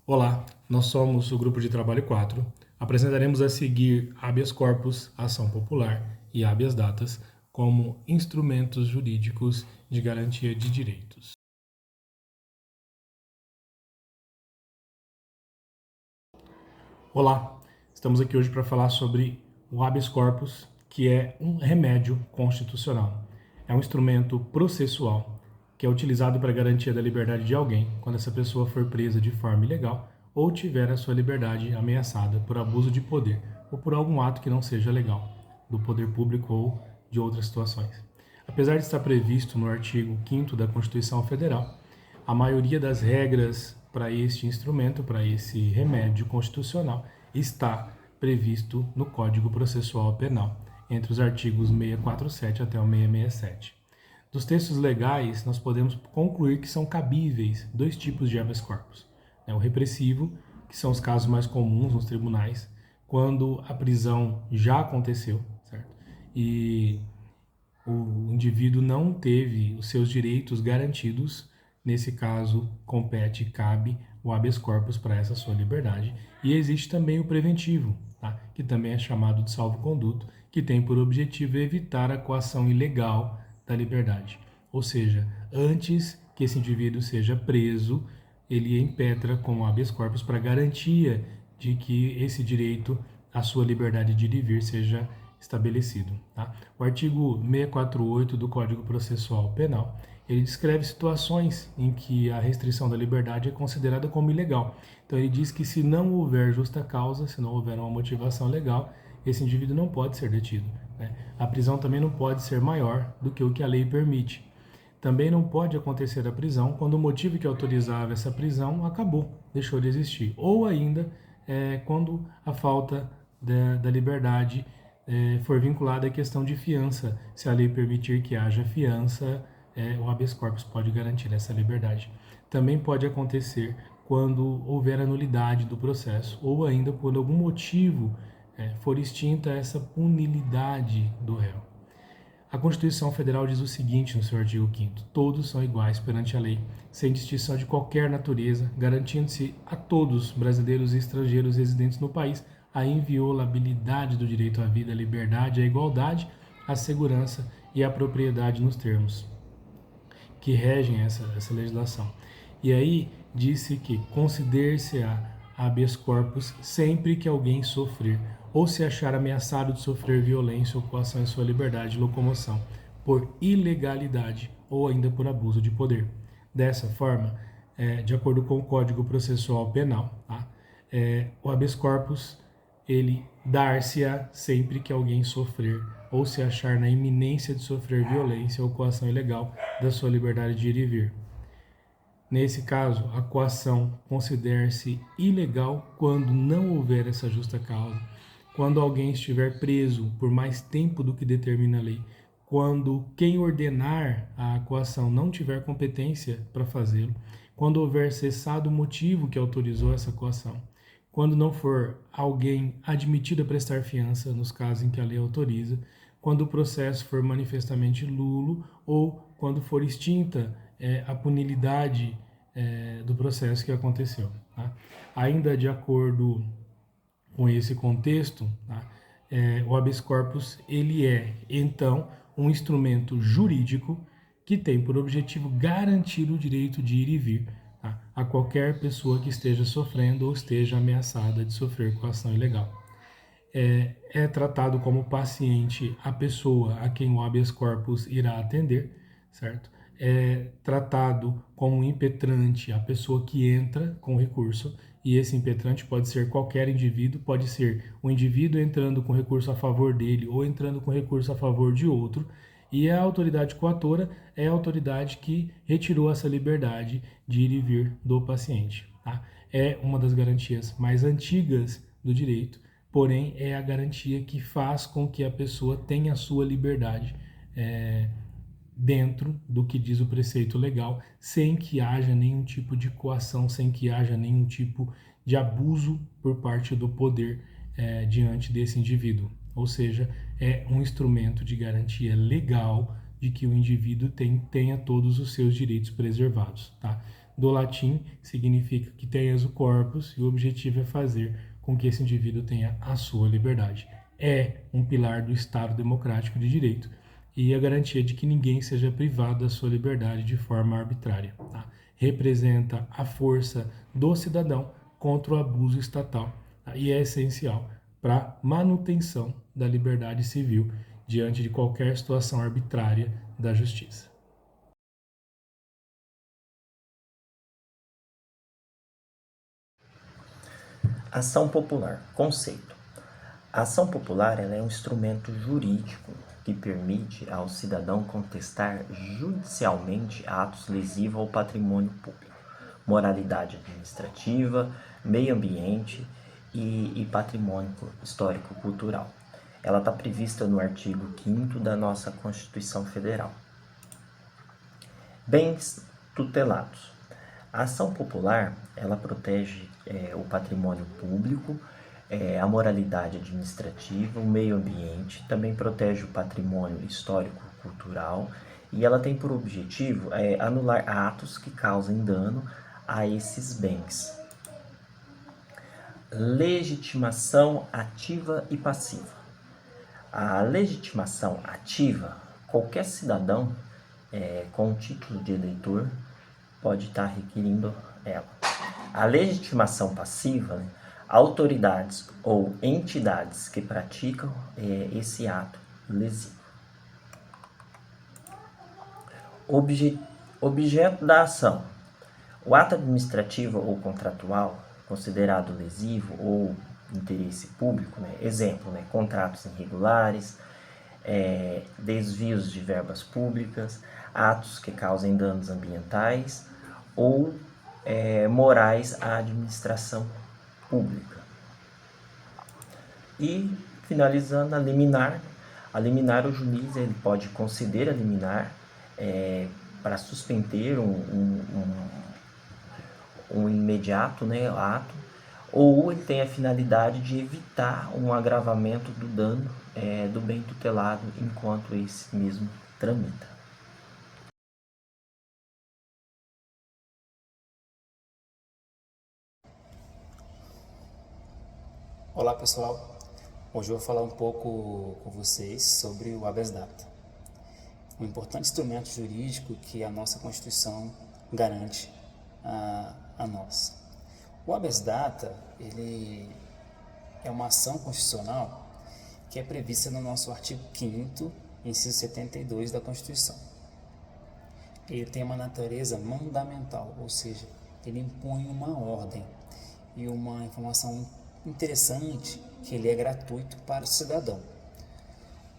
Olá, nós somos o Grupo de Trabalho 4. Apresentaremos a seguir habeas corpus, ação popular e habeas datas como instrumentos jurídicos de garantia de direitos. Olá, estamos aqui hoje para falar sobre o habeas corpus, que é um remédio constitucional. É um instrumento processual que é utilizado para garantia da liberdade de alguém quando essa pessoa for presa de forma ilegal ou tiver a sua liberdade ameaçada por abuso de poder ou por algum ato que não seja legal, do poder público ou de outras situações. Apesar de estar previsto no artigo 5º da Constituição Federal, a maioria das regras para este instrumento, para esse remédio constitucional, está previsto no Código Processual Penal, entre os artigos 647 até o 667. Dos textos legais, nós podemos concluir que são cabíveis dois tipos de habeas corpus. O repressivo, que são os casos mais comuns nos tribunais, quando a prisão já aconteceu, certo? E o indivíduo não teve os seus direitos garantidos. Nesse caso, compete e cabe o habeas corpus para essa sua liberdade. E existe também o preventivo, tá? Que também é chamado de salvo-conduto, que tem por objetivo evitar a coação ilegal da liberdade. Ou seja, antes que esse indivíduo seja preso, ele impetra com o habeas corpus para garantia de que esse direito à sua liberdade de ir e vir seja estabelecido. Tá? O artigo 648 do Código Processual Penal, ele descreve situações em que a restrição da liberdade é considerada como ilegal. Então ele diz que se não houver justa causa, se não houver uma motivação legal, esse indivíduo não pode ser detido. Né? A prisão também não pode ser maior do que o que a lei permite. Também não pode acontecer a prisão quando o motivo que autorizava essa prisão acabou, deixou de existir. Ou ainda quando a falta da liberdade for vinculada à questão de fiança. Se a lei permitir que haja fiança, o habeas corpus pode garantir essa liberdade. Também pode acontecer quando houver a nulidade do processo ou ainda quando algum motivo for extinta essa punilidade do réu. A Constituição Federal diz o seguinte no seu artigo 5º: todos são iguais perante a lei, sem distinção de qualquer natureza, garantindo-se a todos, brasileiros e estrangeiros residentes no país, a inviolabilidade do direito à vida, à liberdade, à igualdade, à segurança e à propriedade nos termos que regem essa legislação. E aí disse que considere-se-á habeas corpus sempre que alguém sofrer ou se achar ameaçado de sofrer violência ou coação em sua liberdade de locomoção por ilegalidade ou ainda por abuso de poder. Dessa forma, de acordo com o Código Processual Penal, tá? O habeas corpus ele dar-se-á sempre que alguém sofrer ou se achar na iminência de sofrer violência ou coação ilegal da sua liberdade de ir e vir. Nesse caso, a coação considera-se ilegal quando não houver essa justa causa, quando alguém estiver preso por mais tempo do que determina a lei, quando quem ordenar a coação não tiver competência para fazê-lo, quando houver cessado o motivo que autorizou essa coação, quando não for alguém admitido a prestar fiança, nos casos em que a lei autoriza, quando o processo for manifestamente nulo ou quando for extinta a punilidade do processo que aconteceu. Tá? Ainda de acordo com esse contexto, tá? O habeas corpus ele é, então, um instrumento jurídico que tem por objetivo garantir o direito de ir e vir a qualquer pessoa que esteja sofrendo ou esteja ameaçada de sofrer coação ilegal. É tratado como paciente a pessoa a quem o habeas corpus irá atender, certo? É tratado como impetrante a pessoa que entra com recurso, e esse impetrante pode ser qualquer indivíduo, pode ser o indivíduo entrando com recurso a favor dele ou entrando com recurso a favor de outro, e a autoridade coatora é a autoridade que retirou essa liberdade de ir e vir do paciente. Tá? É uma das garantias mais antigas do direito, porém é a garantia que faz com que a pessoa tenha a sua liberdade dentro do que diz o preceito legal, sem que haja nenhum tipo de coação, sem que haja nenhum tipo de abuso por parte do poder diante desse indivíduo. Ou seja, é um instrumento de garantia legal de que o indivíduo tenha todos os seus direitos preservados. Tá? do latim, significa que tem o corpus, e o objetivo é fazer com que esse indivíduo tenha a sua liberdade. É um pilar do Estado democrático de direito e a garantia de que ninguém seja privado da sua liberdade de forma arbitrária. Tá? Representa a força do cidadão contra o abuso estatal, tá? E é essencial para a manutenção da liberdade civil diante de qualquer situação arbitrária da justiça. Ação popular. Conceito. A ação popular ela é um instrumento jurídico que permite ao cidadão contestar judicialmente atos lesivos ao patrimônio público, moralidade administrativa, meio ambiente e patrimônio histórico-cultural. Ela está prevista no artigo 5º da nossa Constituição Federal. Bens tutelados. A ação popular ela protege o patrimônio público, a moralidade administrativa, o meio ambiente, também protege o patrimônio histórico-cultural e ela tem por objetivo anular atos que causem dano a esses bens. Legitimação ativa e passiva. A legitimação ativa, qualquer cidadão com o título de eleitor pode estar requerindo ela. A legitimação passiva, autoridades ou entidades que praticam esse ato lesivo. Objeto da ação. O ato administrativo ou contratual considerado lesivo ou interesse público, exemplo, contratos irregulares, desvios de verbas públicas, atos que causem danos ambientais ou morais à administração pública. E, finalizando, a liminar. A liminar, o juiz ele pode conceder a liminar para suspender um imediato ato, ou ele tem a finalidade de evitar um agravamento do dano do bem tutelado enquanto esse mesmo tramita. Olá pessoal, hoje eu vou falar um pouco com vocês sobre o habeas data, um importante instrumento jurídico que a nossa Constituição garante a nós. O habeas data ele é uma ação constitucional que é prevista no nosso artigo 5º, inciso 72 da Constituição. Ele tem uma natureza mandamental, ou seja, ele impõe uma ordem e uma informação interessante que ele é gratuito para o cidadão.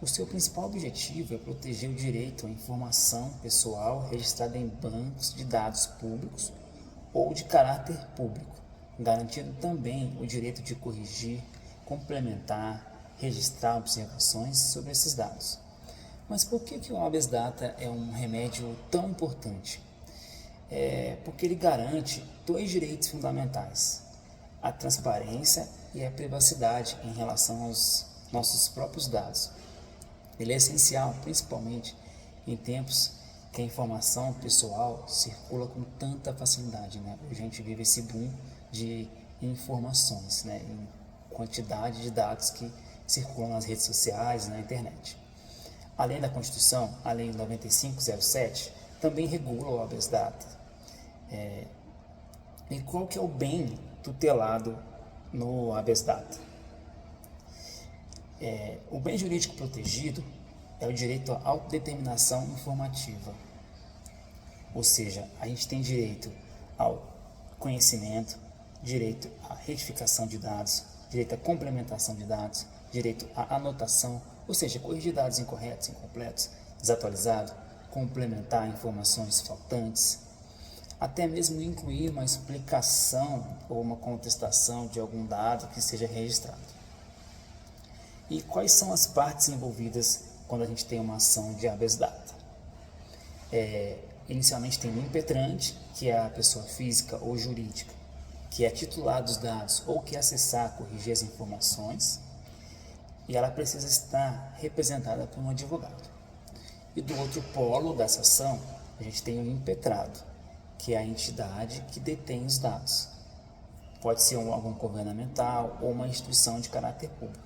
O seu principal objetivo é proteger o direito à informação pessoal registrada em bancos de dados públicos ou de caráter público, garantindo também o direito de corrigir, complementar, registrar observações sobre esses dados. Mas por que o habeas data é um remédio tão importante? Porque ele garante dois direitos fundamentais: a transparência e a privacidade em relação aos nossos próprios dados. Ele é essencial, principalmente em tempos que a informação pessoal circula com tanta facilidade, Hoje a gente vive esse boom de informações, em quantidade de dados que circulam nas redes sociais e na internet. Além da Constituição, a Lei 9507 também regula o habeas data. E qual que é o bem tutelado no habeas data? O bem jurídico protegido é o direito à autodeterminação informativa, ou seja, a gente tem direito ao conhecimento, direito à retificação de dados, direito à complementação de dados, direito à anotação, ou seja, corrigir dados incorretos, incompletos, desatualizados, complementar informações faltantes, até mesmo incluir uma explicação ou uma contestação de algum dado que seja registrado. E quais são as partes envolvidas quando a gente tem uma ação de habeas data? Inicialmente tem o impetrante, que é a pessoa física ou jurídica, que é titular dos dados ou que acessar, corrigir as informações, e ela precisa estar representada por um advogado. E do outro polo dessa ação, a gente tem o impetrado, que é a entidade que detém os dados. Pode ser algum governamental ou uma instituição de caráter público.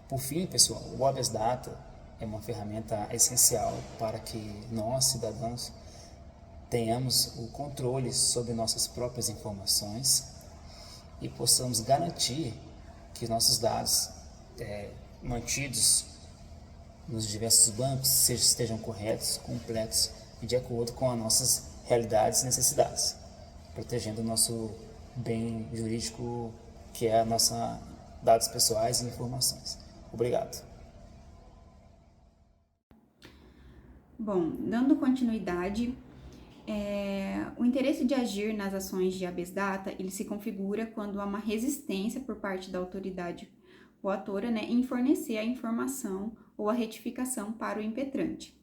Por fim, pessoal, o habeas data é uma ferramenta essencial para que nós, cidadãos, tenhamos o controle sobre nossas próprias informações e possamos garantir que nossos dados mantidos nos diversos bancos estejam corretos, completos e de acordo com as nossas realidades e necessidades, protegendo o nosso bem jurídico, que é a nossa dados pessoais e informações. Obrigado. Bom, dando continuidade, o interesse de agir nas ações de habeas data, ele se configura quando há uma resistência por parte da autoridade coatora, né, em fornecer a informação ou a retificação para o impetrante.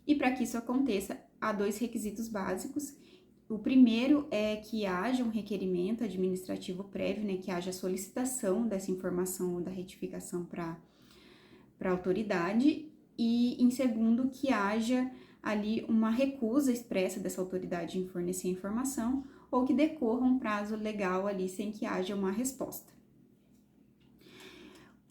E para que isso aconteça, há 2 requisitos básicos. O primeiro é que haja um requerimento administrativo prévio, né, que haja solicitação dessa informação ou da retificação para a autoridade, e em segundo, que haja ali uma recusa expressa dessa autoridade em fornecer a informação ou que decorra um prazo legal ali sem que haja uma resposta.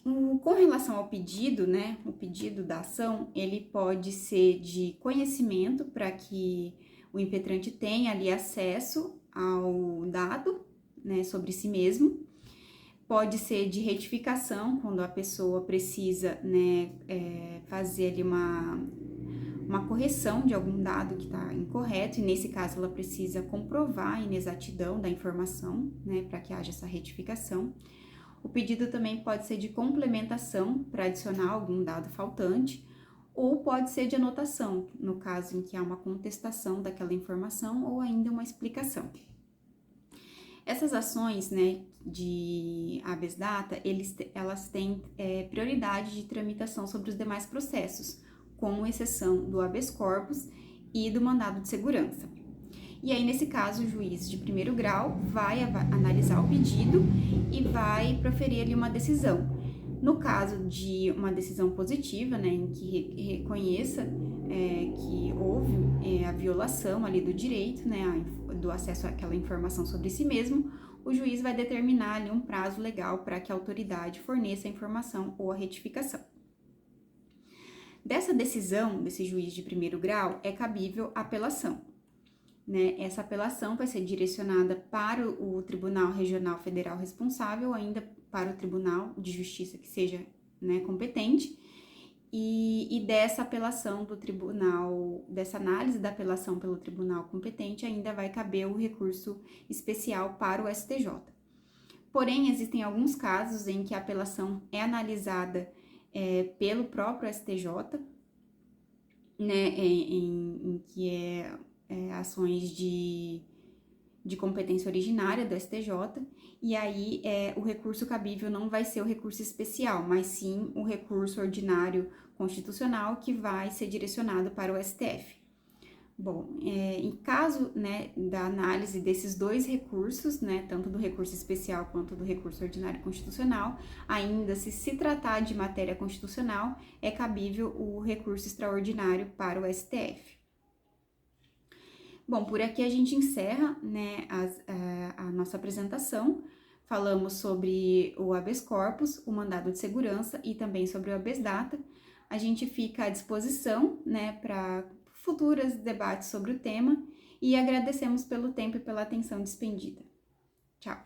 Com relação ao pedido, né, o pedido da ação, ele pode ser de conhecimento para que o impetrante tenha ali acesso ao dado, né, sobre si mesmo. Pode ser de retificação, quando a pessoa precisa, né, fazer ali uma correção de algum dado que está incorreto, e nesse caso ela precisa comprovar a inexatidão da informação, né, para que haja essa retificação. O pedido também pode ser de complementação para adicionar algum dado faltante, ou pode ser de anotação, no caso em que há uma contestação daquela informação ou ainda uma explicação. Essas ações, né, de habeas data, elas têm prioridade de tramitação sobre os demais processos, com exceção do habeas corpus e do mandado de segurança. E aí, nesse caso, o juiz de primeiro grau vai analisar o pedido e vai proferir ali uma decisão. No caso de uma decisão positiva, né, em que reconheça que houve a violação ali do direito, né, do acesso àquela informação sobre si mesmo, o juiz vai determinar ali um prazo legal para que a autoridade forneça a informação ou a retificação. Dessa decisão, desse juiz de primeiro grau, é cabível a apelação. Né? Essa apelação vai ser direcionada para o Tribunal Regional Federal responsável, ou ainda para o Tribunal de Justiça que seja, né, competente, e dessa apelação do tribunal, dessa análise da apelação pelo tribunal competente, ainda vai caber o recurso especial para o STJ. Porém, existem alguns casos em que a apelação é analisada pelo próprio STJ, né, em que ações de competência originária do STJ, e aí o recurso cabível não vai ser o recurso especial, mas sim o recurso ordinário constitucional que vai ser direcionado para o STF. Bom, em caso, né, da análise desses 2 recursos, né, tanto do recurso especial quanto do recurso ordinário constitucional, ainda se tratar de matéria constitucional, é cabível o recurso extraordinário para o STF. Bom, por aqui a gente encerra, né, a nossa apresentação. Falamos sobre o habeas corpus, o mandado de segurança e também sobre o habeas data. A gente fica à disposição, né, para futuros debates sobre o tema e agradecemos pelo tempo e pela atenção despendida. Tchau!